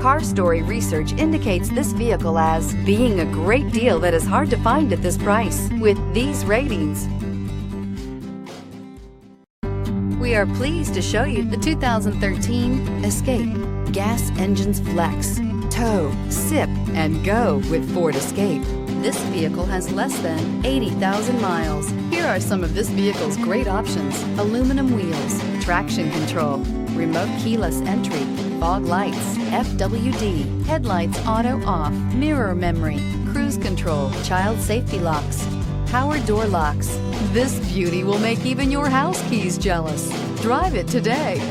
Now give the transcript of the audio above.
Car Story research indicates this vehicle as being a great deal that is hard to find at this price with these ratings. We are pleased to show you the 2013 Escape. Gas engines flex, tow, sip, and go with Ford Escape. This vehicle has less than 80,000 miles. Here are some of this vehicle's great options: aluminum wheels, traction control, remote keyless entry, fog lights, FWD, headlights auto off, mirror memory, cruise control, child safety locks, power door locks. This beauty will make even your house keys jealous. Drive it today.